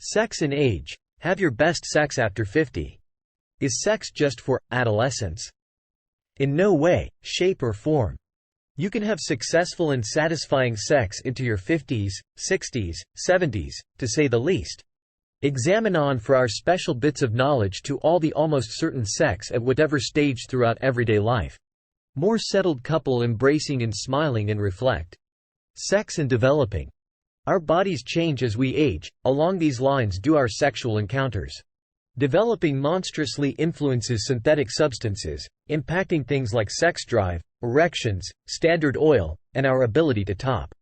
Sex and age. Have your best sex after 50. Is sex just for adolescents? In no way, shape or form. You can have successful and satisfying sex into your 50s, 60s, 70s, to say the least. Examine on for our special bits of knowledge to all the almost certain sex at whatever stage throughout everyday life. More settled couple embracing and smiling and reflect. Sex and developing. Our bodies change as we age, along these lines do our sexual encounters. Developing monstrously influences synthetic substances, impacting things like sex drive, erections, Standard Oil, and our ability to top.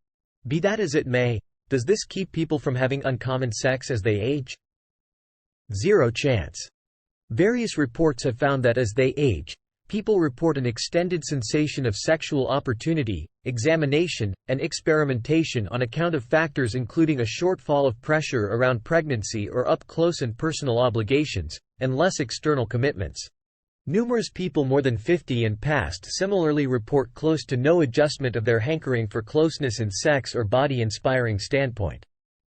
Be that as it may, does this keep people from having uncommon sex as they age? Zero chance. Various reports have found that as they age, people report an extended sensation of sexual opportunity, examination, and experimentation on account of factors including a shortfall of pressure around pregnancy or up-close and personal obligations, and less external commitments. Numerous people more than 50 and past similarly report close to no adjustment of their hankering for closeness in sex or body-inspiring standpoint.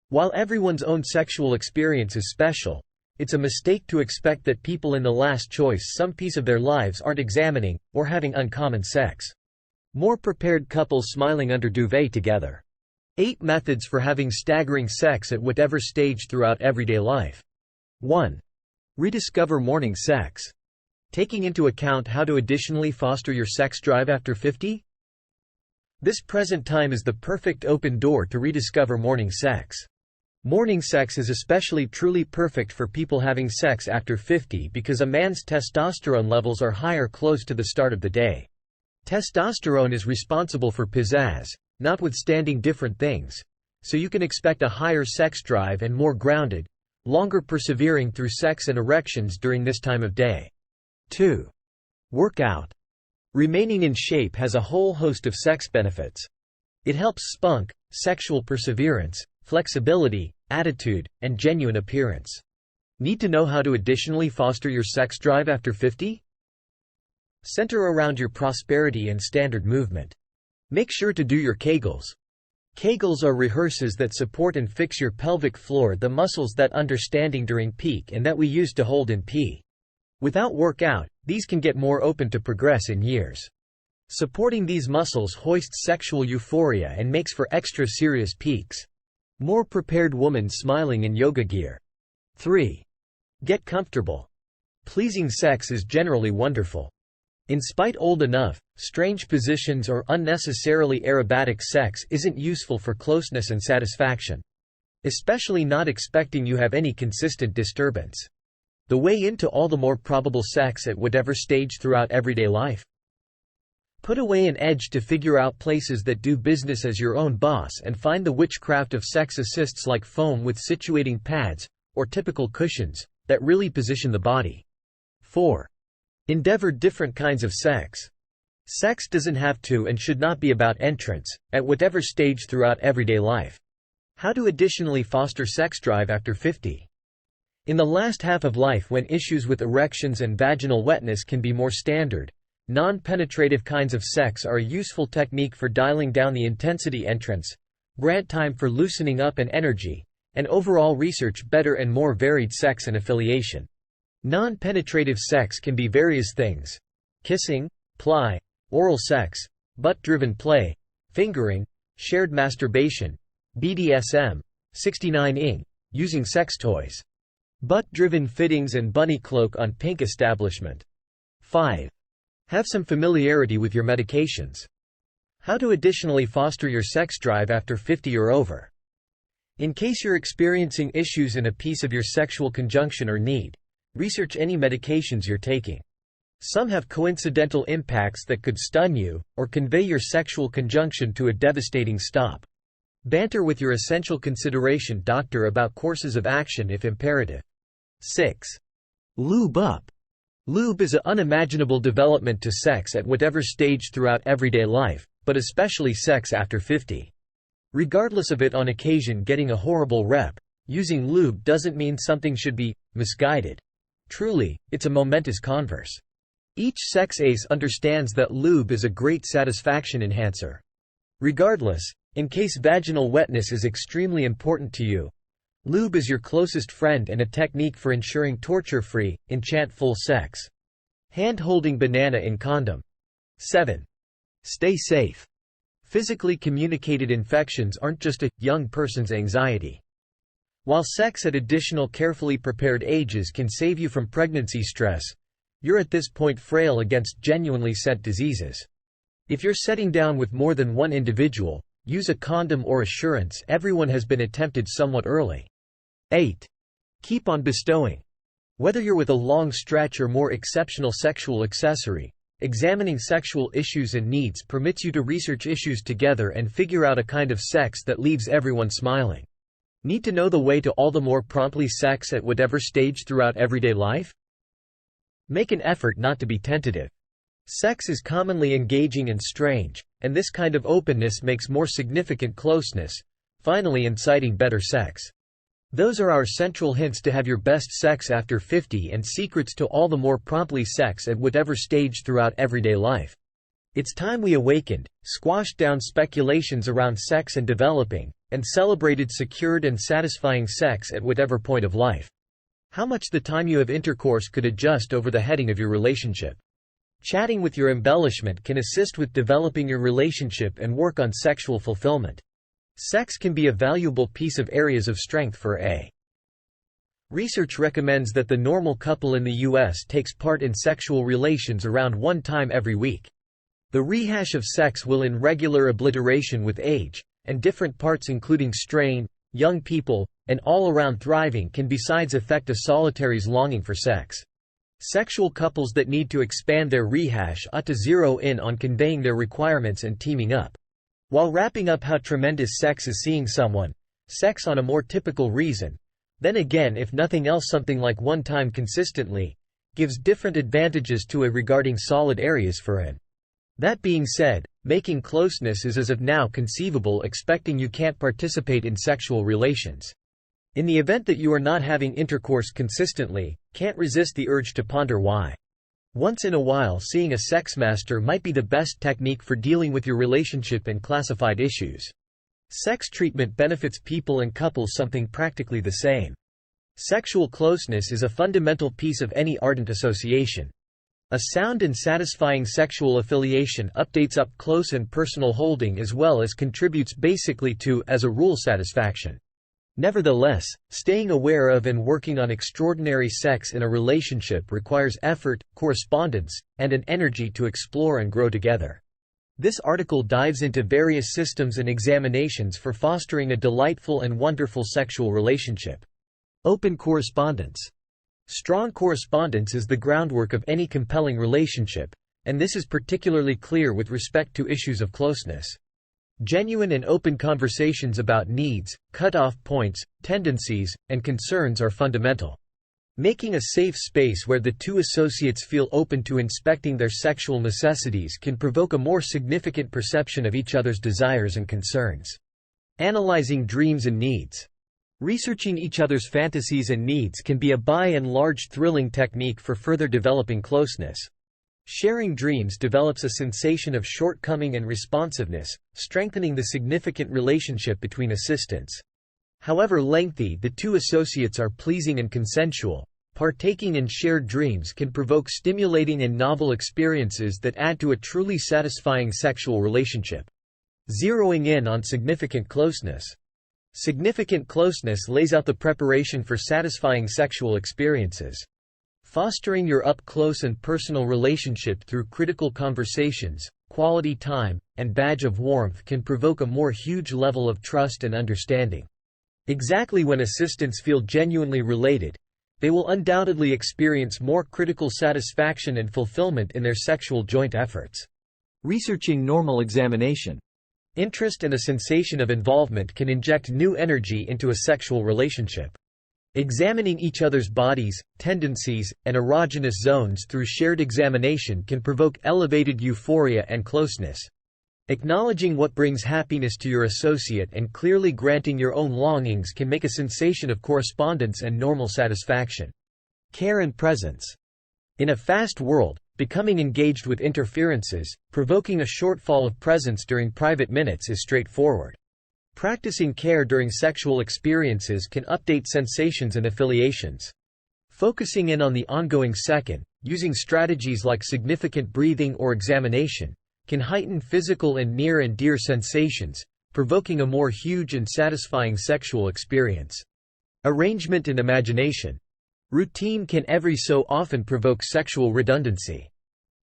While everyone's own sexual experience is special, it's a mistake to expect that people in the last choice some piece of their lives aren't examining, or having uncommon sex. More prepared couples smiling under duvet together. 8 methods for having staggering sex at whatever stage throughout everyday life. 1. Rediscover morning sex. Taking into account how to additionally foster your sex drive after 50? This present time is the perfect open door to rediscover morning sex. Morning sex is especially truly perfect for people having sex after 50 because a man's testosterone levels are higher close to the start of the day. Testosterone is responsible for pizzazz, notwithstanding different things, so you can expect a higher sex drive and more grounded, longer persevering through sex and erections during this time of day. 2. Work out. Remaining in shape has a whole host of sex benefits. It helps spunk, sexual perseverance, flexibility, attitude, and genuine appearance. Need to know how to additionally foster your sex drive after 50? Center around your prosperity and standard movement. Make sure to do your Kegels. Kegels are rehearses that support and fix your pelvic floor, the muscles that understanding during peak and that we use to hold in pee. Without workout, these can get more open to progress in years. Supporting these muscles hoists sexual euphoria and makes for extra serious peaks. More prepared woman smiling in yoga gear. 3. Get comfortable. Pleasing sex is generally wonderful. In spite old enough, strange positions or unnecessarily aerobatic sex isn't useful for closeness and satisfaction. Especially not expecting you have any consistent disturbance. The way into all the more probable sex at whatever stage throughout everyday life. Put away an edge to figure out places that do business as your own boss and find the witchcraft of sex assists like foam with situating pads, or typical cushions, that really position the body. 4. Endeavor different kinds of sex. Sex doesn't have to and should not be about entrance, at whatever stage throughout everyday life. How to additionally foster sex drive after 50. In the last half of life when issues with erections and vaginal wetness can be more standard, non-penetrative kinds of sex are a useful technique for dialing down the intensity entrance, grant time for loosening up and energy, and overall research better and more varied sex and affiliation. Non-penetrative sex can be various things: kissing, ply, oral sex, butt-driven play, fingering, shared masturbation, BDSM, 69ing, using sex toys, butt-driven fittings and bunny cloak on pink establishment. 5. Have some familiarity with your medications. How to additionally foster your sex drive after 50 or over. In case you're experiencing issues in a piece of your sexual conjunction or need, research any medications you're taking. Some have coincidental impacts that could stun you, or convey your sexual conjunction to a devastating stop. Banter with your essential consideration doctor about courses of action if imperative. 6. Lube up. Lube is an unimaginable development to sex at whatever stage throughout everyday life, but especially sex after 50. Regardless of it on occasion getting a horrible rep, using lube doesn't mean something should be misguided. Truly, it's a momentous converse. Each sex ace understands that lube is a great satisfaction enhancer. Regardless, in case vaginal wetness is extremely important to you, Lube is your closest friend and a technique for ensuring torture-free, enchant-full sex. Hand-holding banana in condom. 7. Stay safe. Physically communicated infections aren't just a young person's anxiety. While sex at additional carefully prepared ages can save you from pregnancy stress, you're at this point frail against genuinely sent diseases. If you're setting down with more than one individual, use a condom or assurance everyone has been attempted somewhat early. 8. Keep on bestowing. Whether you're with a long stretch or more exceptional sexual accessory, examining sexual issues and needs permits you to research issues together and figure out a kind of sex that leaves everyone smiling. Need to know the way to all the more promptly sex at whatever stage throughout everyday life? Make an effort not to be tentative. Sex is commonly engaging and strange, and this kind of openness makes more significant closeness, finally inciting better sex. Those are our central hints to have your best sex after 50 and secrets to all the more promptly sex at whatever stage throughout everyday life. It's time we awakened, squashed down speculations around sex and developing, and celebrated secured and satisfying sex at whatever point of life. How much the time you have intercourse could adjust over the heading of your relationship. Chatting with your embellishment can assist with developing your relationship and work on sexual fulfillment. Sex can be a valuable piece of areas of strength for a. Research recommends that the normal couple in the U.S. takes part in sexual relations around one time every week. The rehash of sex will in regular obliteration with age, and different parts including strain, young people, and all-around thriving can besides affect a solitary's longing for sex. Sexual couples that need to expand their rehash ought to zero in on conveying their requirements and teaming up. While wrapping up how tremendous sex is seeing someone, sex on a more typical reason, then again if nothing else something like one time consistently, gives different advantages to a regarding solid areas for an. That being said, making closeness is as of now conceivable expecting you can't participate in sexual relations. In the event that you are not having intercourse consistently, can't resist the urge to ponder why. Once in a while seeing a sex master might be the best technique for dealing with your relationship and classified issues. Sex treatment benefits people and couples something practically the same. Sexual closeness is a fundamental piece of any ardent association. A sound and satisfying sexual affiliation updates up close and personal holding as well as contributes basically to, as a rule, satisfaction. Nevertheless, staying aware of and working on extraordinary sex in a relationship requires effort, correspondence, and an energy to explore and grow together. This article dives into various systems and examinations for fostering a delightful and wonderful sexual relationship. Open correspondence. Strong correspondence is the groundwork of any compelling relationship, and this is particularly clear with respect to issues of closeness. Genuine and open conversations about needs, cut-off points, tendencies, and concerns are fundamental. Making a safe space where the two associates feel open to inspecting their sexual necessities can provoke a more significant perception of each other's desires and concerns. Analyzing dreams and needs. Researching each other's fantasies and needs can be a by and large thrilling technique for further developing closeness. Sharing dreams develops a sensation of shortcoming and responsiveness, strengthening the significant relationship between assistants. However lengthy the two associates are pleasing and consensual, partaking in shared dreams can provoke stimulating and novel experiences that add to a truly satisfying sexual relationship. Zeroing in on significant closeness. Significant closeness lays out the preparation for satisfying sexual experiences. Fostering your up-close and personal relationship through critical conversations, quality time, and badge of warmth can provoke a more huge level of trust and understanding. Exactly when assistants feel genuinely related, they will undoubtedly experience more critical satisfaction and fulfillment in their sexual joint efforts. Researching normal examination. Interest and a sensation of involvement can inject new energy into a sexual relationship. Examining each other's bodies, tendencies, and erogenous zones through shared examination can provoke elevated euphoria and closeness. Acknowledging what brings happiness to your associate and clearly granting your own longings can make a sensation of correspondence and normal satisfaction. Care and presence. In a fast world, becoming engaged with interferences, provoking a shortfall of presence during private minutes is straightforward. Practicing care during sexual experiences can update sensations and affiliations. Focusing in on the ongoing second, using strategies like significant breathing or examination, can heighten physical and near and dear sensations, provoking a more huge and satisfying sexual experience. Arrangement and imagination. Routine can every so often provoke sexual redundancy.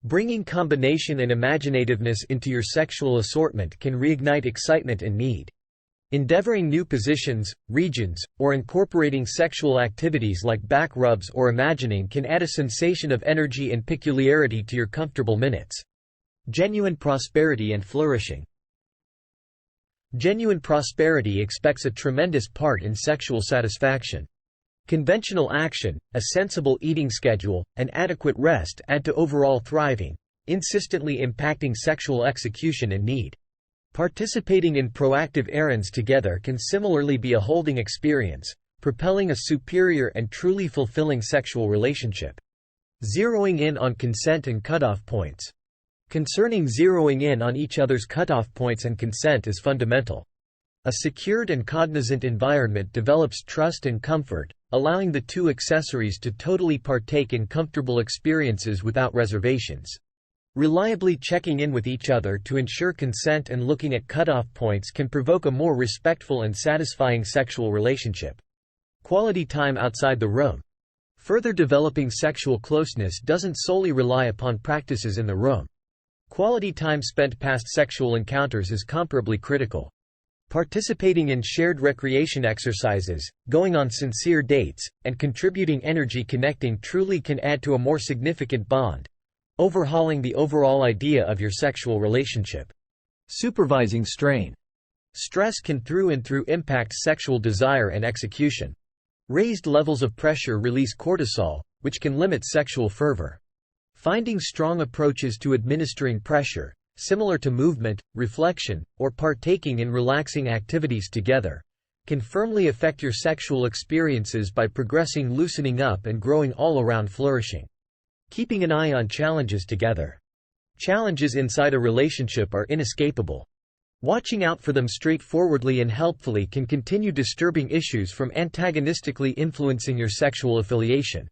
Bringing combination and imaginativeness into your sexual assortment can reignite excitement and need. Endeavoring new positions, regions, or incorporating sexual activities like back rubs or imagining can add a sensation of energy and peculiarity to your comfortable minutes. Genuine prosperity and flourishing. Genuine prosperity expects a tremendous part in sexual satisfaction. Conventional action, a sensible eating schedule, and adequate rest add to overall thriving, insistently impacting sexual execution and need. Participating in proactive errands together can similarly be a holding experience, propelling a superior and truly fulfilling sexual relationship. Zeroing in on consent and cutoff points. Concerning zeroing in on each other's cutoff points and consent is fundamental. A secured and cognizant environment develops trust and comfort, allowing the two accessories to totally partake in comfortable experiences without reservations. Reliably checking in with each other to ensure consent and looking at cutoff points can provoke a more respectful and satisfying sexual relationship. Quality time outside the room. Further developing sexual closeness doesn't solely rely upon practices in the room. Quality time spent past sexual encounters is comparably critical. Participating in shared recreation exercises, going on sincere dates, and contributing energy connecting truly can add to a more significant bond, overhauling the overall idea of your sexual relationship. Supervising strain. Stress can through and through impact sexual desire and execution. Raised levels of pressure release cortisol, which can limit sexual fervor. Finding strong approaches to administering pressure, similar to movement, reflection, or partaking in relaxing activities together, can firmly affect your sexual experiences by progressing loosening up and growing all-around flourishing. Keeping an eye on challenges together. Challenges inside a relationship are inescapable. Watching out for them straightforwardly and helpfully can continue disturbing issues from antagonistically influencing your sexual affiliation.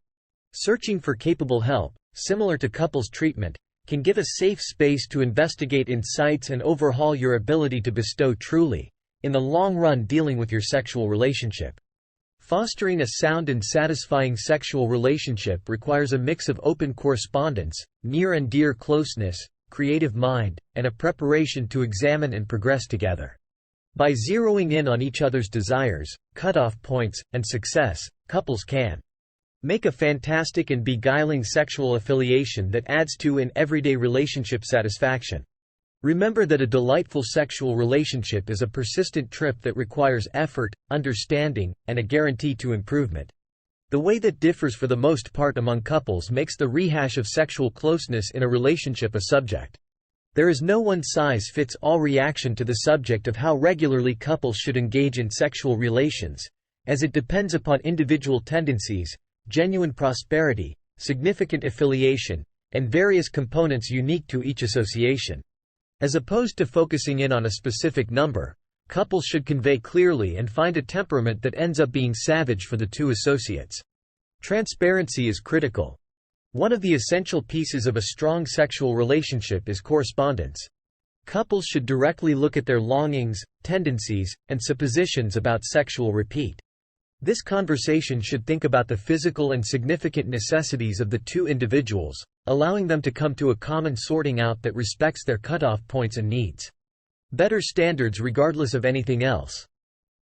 Searching for capable help, similar to couples treatment, can give a safe space to investigate insights and overhaul your ability to bestow truly, in the long run, dealing with your sexual relationship. Fostering a sound and satisfying sexual relationship requires a mix of open correspondence, near and dear closeness, creative mind, and a preparation to examine and progress together. By zeroing in on each other's desires, cutoff points, and success, couples can make a fantastic and beguiling sexual affiliation that adds to in everyday relationship satisfaction. Remember that a delightful sexual relationship is a persistent trip that requires effort, understanding, and a guarantee to improvement. The way that differs for the most part among couples makes the rehash of sexual closeness in a relationship a subject. There is no one-size-fits-all reaction to the subject of how regularly couples should engage in sexual relations, as it depends upon individual tendencies, genuine prosperity, significant affiliation, and various components unique to each association. As opposed to focusing in on a specific number, couples should convey clearly and find a temperament that ends up being savage for the two associates. Transparency is critical. One of the essential pieces of a strong sexual relationship is correspondence. Couples should directly look at their longings, tendencies, and suppositions about sexual repeat. This conversation should think about the physical and significant necessities of the two individuals, allowing them to come to a common sorting out that respects their cutoff points and needs. Better standards regardless of anything else.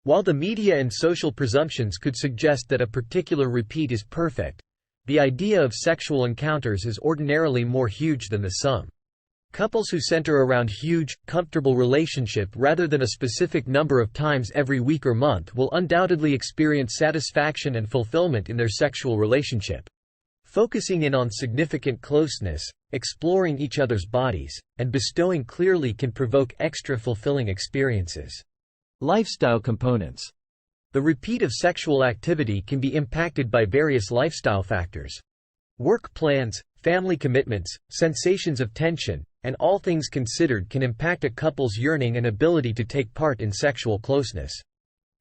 While the media and social presumptions could suggest that a particular repeat is perfect, the idea of sexual encounters is ordinarily more huge than the sum. Couples who center around huge, comfortable relationship rather than a specific number of times every week or month will undoubtedly experience satisfaction and fulfillment in their sexual relationship. Focusing in on significant closeness, exploring each other's bodies, and bestowing clearly can provoke extra fulfilling experiences. Lifestyle components. The repeat of sexual activity can be impacted by various lifestyle factors. Work plans, family commitments, sensations of tension, and all things considered can impact a couple's yearning and ability to take part in sexual closeness.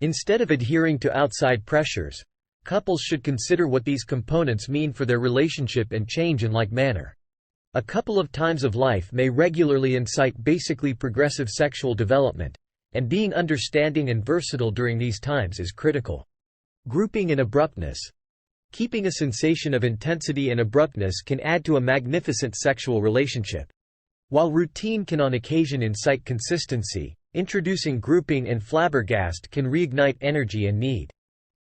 Instead of adhering to outside pressures, couples should consider what these components mean for their relationship and change in like manner. A couple of times of life may regularly incite basically progressive sexual development, and being understanding and versatile during these times is critical. Grouping and abruptness. Keeping a sensation of intensity and abruptness can add to a magnificent sexual relationship. While routine can on occasion incite consistency, introducing grouping and flabbergast can reignite energy and need.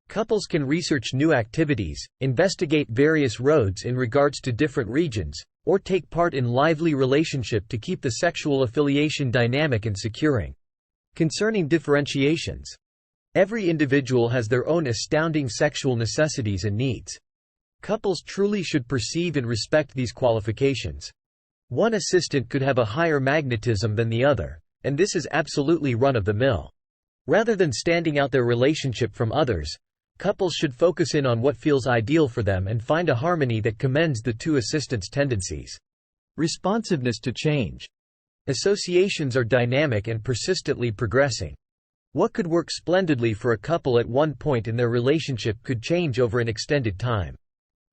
Couples can research new activities, investigate various roads in regards to different regions, or take part in lively relationship to keep the sexual affiliation dynamic and securing. Concerning differentiations. Every individual has their own astounding sexual necessities and needs. Couples truly should perceive and respect these qualifications. One assistant could have a higher magnetism than the other, and this is absolutely run-of-the-mill. Rather than standing out their relationship from others, couples should focus in on what feels ideal for them and find a harmony that commends the two assistants' tendencies. Responsiveness to change. Associations are dynamic and persistently progressing. What could work splendidly for a couple at one point in their relationship could change over an extended time.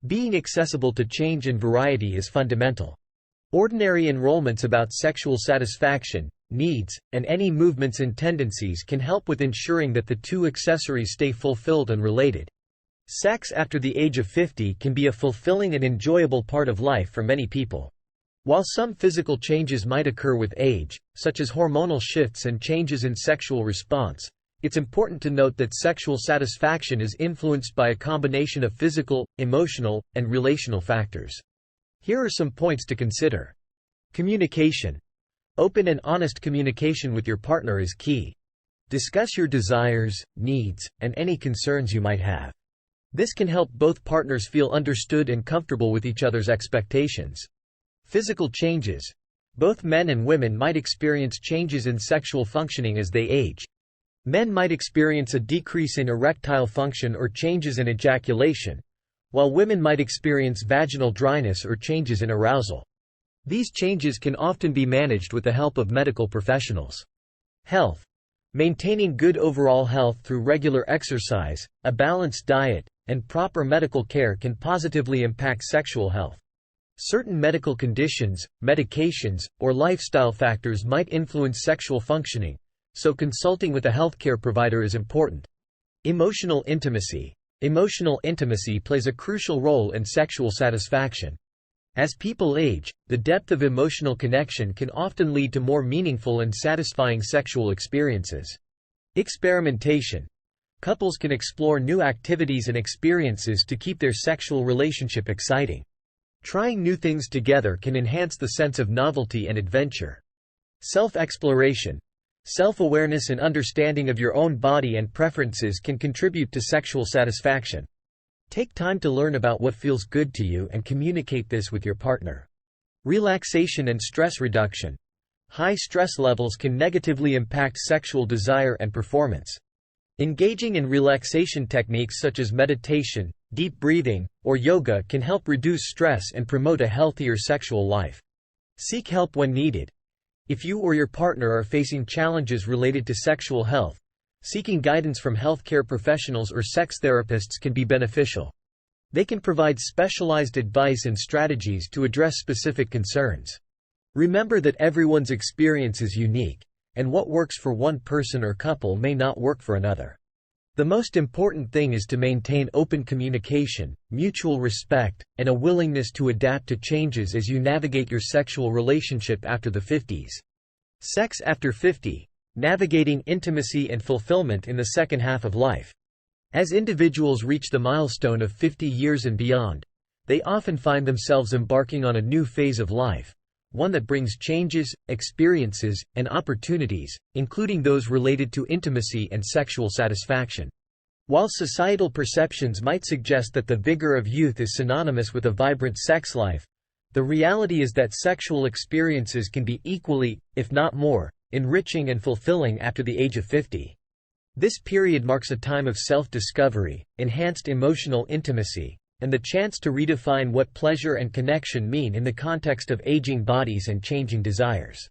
Being accessible to change and variety is fundamental. Ordinary enrollments about sexual satisfaction, needs, and any movements and tendencies can help with ensuring that the two accessories stay fulfilled and related. Sex after the age of 50 can be a fulfilling and enjoyable part of life for many people. While some physical changes might occur with age, such as hormonal shifts and changes in sexual response, it's important to note that sexual satisfaction is influenced by a combination of physical, emotional, and relational factors. Here are some points to consider. Communication. Open and honest communication with your partner is key. Discuss your desires, needs, and any concerns you might have. This can help both partners feel understood and comfortable with each other's expectations. Physical changes. Both men and women might experience changes in sexual functioning as they age. Men might experience a decrease in erectile function or changes in ejaculation, while women might experience vaginal dryness or changes in arousal. These changes can often be managed with the help of medical professionals. Health. Maintaining good overall health through regular exercise, a balanced diet, and proper medical care can positively impact sexual health. Certain medical conditions, medications, or lifestyle factors might influence sexual functioning, so consulting with a healthcare provider is important. Emotional intimacy. Emotional intimacy plays a crucial role in sexual satisfaction. As people age, the depth of emotional connection can often lead to more meaningful and satisfying sexual experiences. Experimentation. Couples can explore new activities and experiences to keep their sexual relationship exciting. Trying new things together can enhance the sense of novelty and adventure. Self-exploration. Self-awareness and understanding of your own body and preferences can contribute to sexual satisfaction. Take time to learn about what feels good to you and communicate this with your partner. Relaxation and stress reduction. High stress levels can negatively impact sexual desire and performance. Engaging in relaxation techniques such as meditation, deep breathing, or yoga can help reduce stress and promote a healthier sexual life. Seek help when needed. If you or your partner are facing challenges related to sexual health, seeking guidance from healthcare professionals or sex therapists can be beneficial. They can provide specialized advice and strategies to address specific concerns. Remember that everyone's experience is unique, and what works for one person or couple may not work for another. The most important thing is to maintain open communication, mutual respect, and a willingness to adapt to changes as you navigate your sexual relationship after the 50s. Sex after 50. Navigating intimacy and fulfillment in the second half of life. As individuals reach the milestone of 50 years and beyond, they often find themselves embarking on a new phase of life, one that brings changes, experiences, and opportunities, including those related to intimacy and sexual satisfaction. While societal perceptions might suggest that the vigor of youth is synonymous with a vibrant sex life, the reality is that sexual experiences can be equally, if not more, enriching and fulfilling after the age of 50. This period marks a time of self-discovery, enhanced emotional intimacy, and the chance to redefine what pleasure and connection mean in the context of aging bodies and changing desires.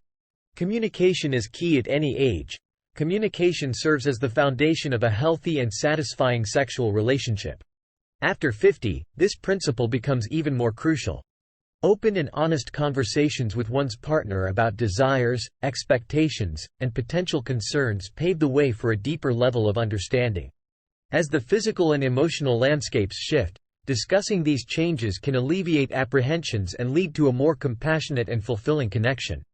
Communication is key at any age. Communication serves as the foundation of a healthy and satisfying sexual relationship. After 50, this principle becomes even more crucial. Open and honest conversations with one's partner about desires, expectations, and potential concerns pave the way for a deeper level of understanding. As the physical and emotional landscapes shift, discussing these changes can alleviate apprehensions and lead to a more compassionate and fulfilling connection.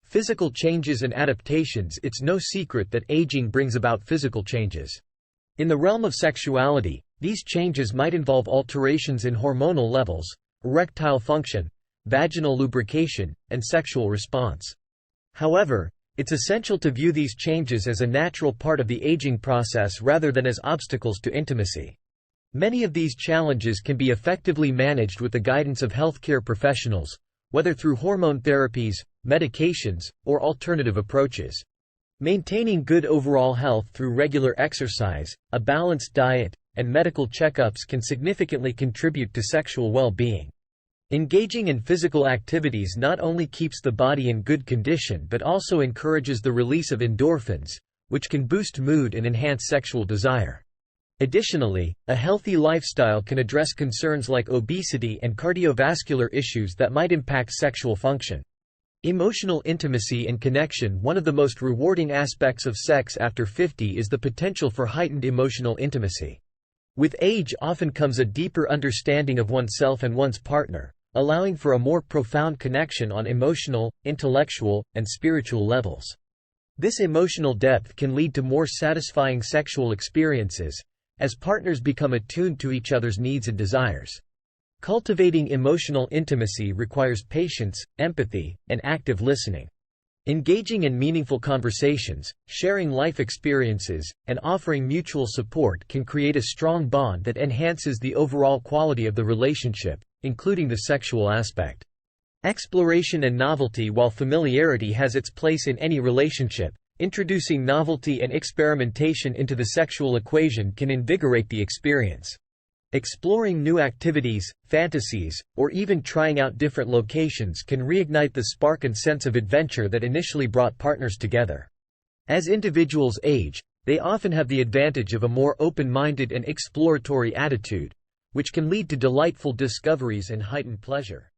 Physical changes and adaptations. It's no secret that aging brings about physical changes. In the realm of sexuality, these changes might involve alterations in hormonal levels, erectile function, vaginal lubrication, and sexual response. However, it's essential to view these changes as a natural part of the aging process rather than as obstacles to intimacy. Many of these challenges can be effectively managed with the guidance of healthcare professionals, whether through hormone therapies, medications, or alternative approaches. Maintaining good overall health through regular exercise, a balanced diet, and medical checkups can significantly contribute to sexual well-being. Engaging in physical activities not only keeps the body in good condition but also encourages the release of endorphins, which can boost mood and enhance sexual desire. Additionally, a healthy lifestyle can address concerns like obesity and cardiovascular issues that might impact sexual function. Emotional intimacy and connection. One of the most rewarding aspects of sex after 50 is the potential for heightened emotional intimacy. With age often comes a deeper understanding of oneself and one's partner, allowing for a more profound connection on emotional, intellectual, and spiritual levels. This emotional depth can lead to more satisfying sexual experiences, as partners become attuned to each other's needs and desires. Cultivating emotional intimacy requires patience, empathy, and active listening. Engaging in meaningful conversations, sharing life experiences, and offering mutual support can create a strong bond that enhances the overall quality of the relationship, including the sexual aspect. Exploration and novelty. While familiarity has its place in any relationship, introducing novelty and experimentation into the sexual equation can invigorate the experience. Exploring new activities, fantasies, or even trying out different locations can reignite the spark and sense of adventure that initially brought partners together. As individuals age, they often have the advantage of a more open-minded and exploratory attitude, which can lead to delightful discoveries and heightened pleasure.